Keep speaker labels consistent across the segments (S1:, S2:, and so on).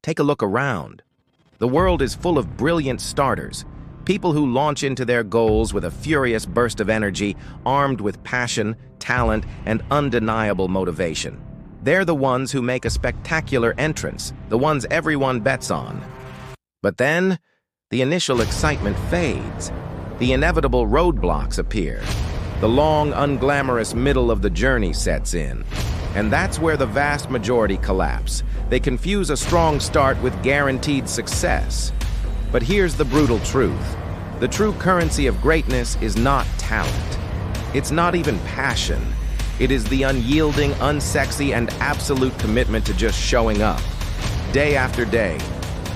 S1: Take a look around. The world is full of brilliant starters, people who launch into their goals with a furious burst of energy, armed with passion, talent, and undeniable motivation. They're the ones who make a spectacular entrance, the ones everyone bets on. But then, the initial excitement fades. The inevitable roadblocks appear. The long, unglamorous middle of the journey sets in. And that's where the vast majority collapse. They confuse a strong start with guaranteed success. But here's the brutal truth. The true currency of greatness is not talent. It's not even passion. It is the unyielding, unsexy, and absolute commitment to just showing up, day after day.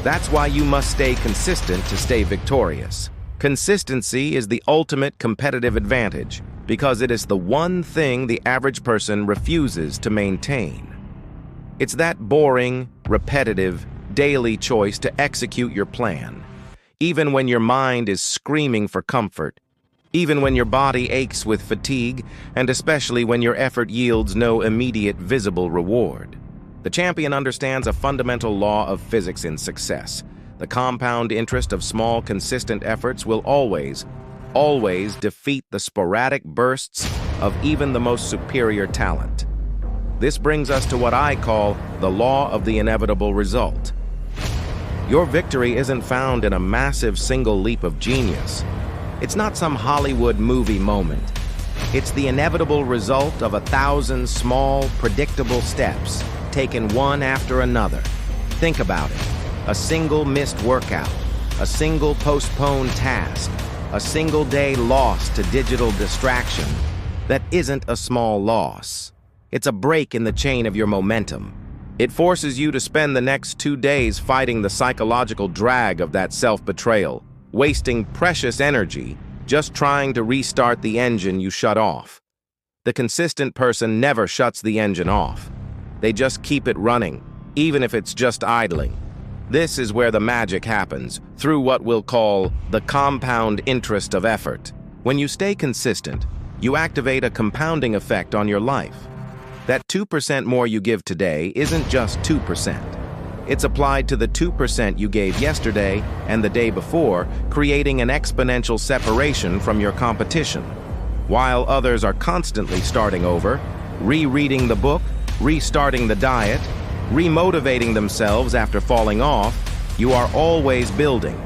S1: That's why you must stay consistent to stay victorious. Consistency is the ultimate competitive advantage, because it is the one thing the average person refuses to maintain. It's that boring, repetitive, daily choice to execute your plan, even when your mind is screaming for comfort, even when your body aches with fatigue, and especially when your effort yields no immediate visible reward. The champion understands a fundamental law of physics in success. The compound interest of small, consistent efforts will always defeat the sporadic bursts of even the most superior talent. This brings us to what I call the law of the inevitable result. Your victory isn't found in a massive single leap of genius. It's not some Hollywood movie moment. It's the inevitable result of 1,000 small, predictable steps, taken one after another. Think about it. A single missed workout, a single postponed task, a single day lost to digital distraction. That isn't a small loss. It's a break in the chain of your momentum. It forces you to spend the next 2 days fighting the psychological drag of that self-betrayal, wasting precious energy just trying to restart the engine you shut off. The consistent person never shuts the engine off. They just keep it running, even if it's just idling. This is where the magic happens, through what we'll call the compound interest of effort. When you stay consistent, you activate a compounding effect on your life. That 2% more you give today isn't just 2%. It's applied to the 2% you gave yesterday and the day before, creating an exponential separation from your competition. While others are constantly starting over, rereading the book, restarting the diet, remotivating themselves after falling off, you are always building.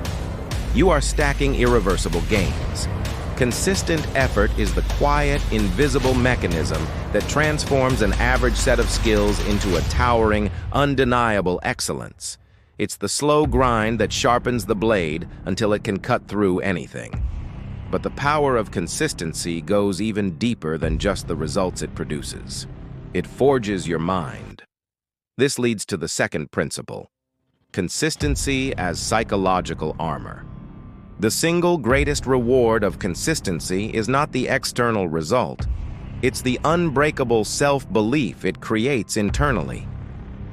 S1: You are stacking irreversible gains. Consistent effort is the quiet, invisible mechanism that transforms an average set of skills into a towering, undeniable excellence. It's the slow grind that sharpens the blade until it can cut through anything. But the power of consistency goes even deeper than just the results it produces. It forges your mind. This leads to the second principle: consistency as psychological armor. The single greatest reward of consistency is not the external result. It's the unbreakable self-belief it creates internally.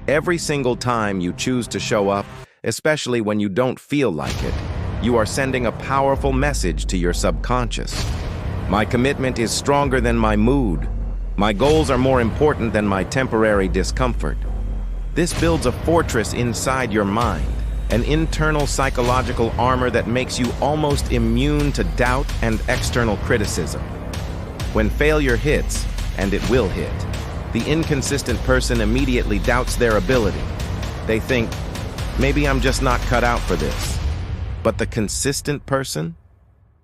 S1: Every single time you choose to show up, especially when you don't feel like it, you are sending a powerful message to your subconscious. My commitment is stronger than my mood. My goals are more important than my temporary discomfort. This builds a fortress inside your mind, an internal psychological armor that makes you almost immune to doubt and external criticism. When failure hits, and it will hit, the inconsistent person immediately doubts their ability. They think, maybe I'm just not cut out for this. But the consistent person?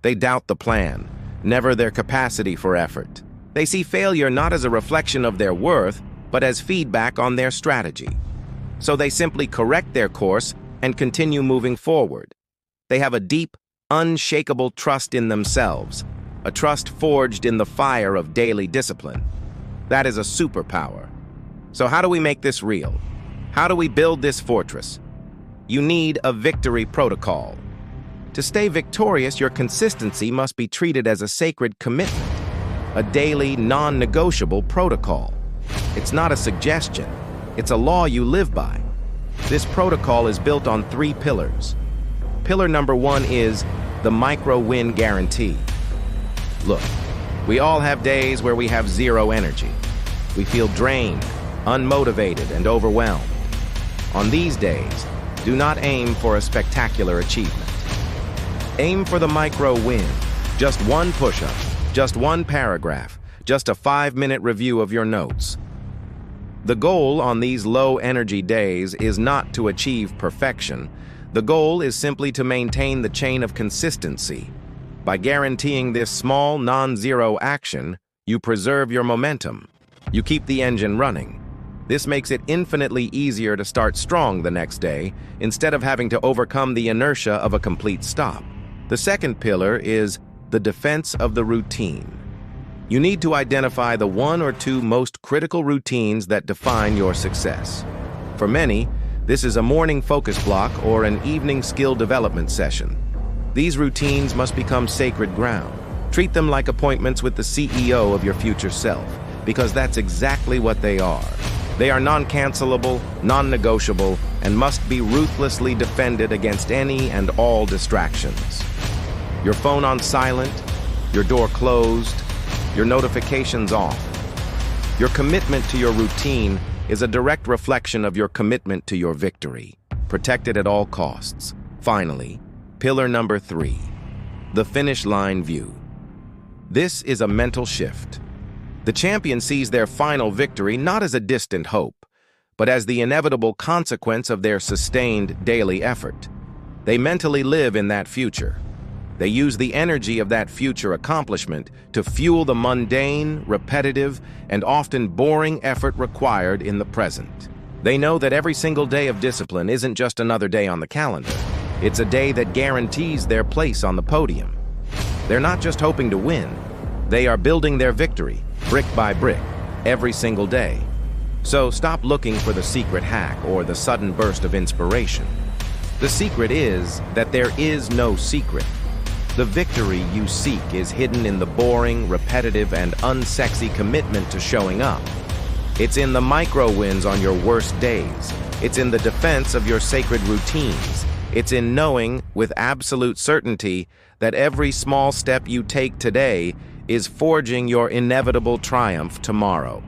S1: They doubt the plan, never their capacity for effort. They see failure not as a reflection of their worth, but as feedback on their strategy. So they simply correct their course and continue moving forward. They have a deep, unshakable trust in themselves, a trust forged in the fire of daily discipline. That is a superpower. So how do we make this real? How do we build this fortress? You need a victory protocol. To stay victorious, your consistency must be treated as a sacred commitment, a daily, non-negotiable protocol. It's not a suggestion. It's a law you live by. This protocol is built on 3 pillars. Pillar number 1 is the micro-win guarantee. Look, we all have days where we have zero energy. We feel drained, unmotivated, and overwhelmed. On these days, do not aim for a spectacular achievement. Aim for the micro win. Just one push-up, just one paragraph, just a 5-minute review of your notes. The goal on these low-energy days is not to achieve perfection. The goal is simply to maintain the chain of consistency. By guaranteeing this small, non-zero action, you preserve your momentum. You keep the engine running. This makes it infinitely easier to start strong the next day, instead of having to overcome the inertia of a complete stop. The second pillar is the defense of the routine. You need to identify the 1 or 2 most critical routines that define your success. For many, this is a morning focus block or an evening skill development session. These routines must become sacred ground. Treat them like appointments with the CEO of your future self, because that's exactly what they are. They are non-cancelable, non-negotiable, and must be ruthlessly defended against any and all distractions. Your phone on silent, your door closed, your notifications off. Your commitment to your routine is a direct reflection of your commitment to your victory. Protect it at all costs. Finally, pillar number 3, the finish line view. This is a mental shift. The champion sees their final victory not as a distant hope, but as the inevitable consequence of their sustained daily effort. They mentally live in that future. They use the energy of that future accomplishment to fuel the mundane, repetitive, and often boring effort required in the present. They know that every single day of discipline isn't just another day on the calendar. It's a day that guarantees their place on the podium. They're not just hoping to win. They are building their victory, brick by brick, every single day. So stop looking for the secret hack or the sudden burst of inspiration. The secret is that there is no secret. The victory you seek is hidden in the boring, repetitive, and unsexy commitment to showing up. It's in the micro wins on your worst days. It's in the defense of your sacred routines. It's in knowing with absolute certainty that every small step you take today is forging your inevitable triumph tomorrow.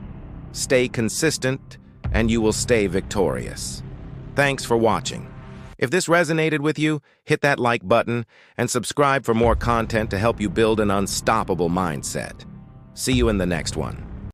S1: Stay consistent, and you will stay victorious. Thanks for watching. If this resonated with you, hit that like button and subscribe for more content to help you build an unstoppable mindset. See you in the next one.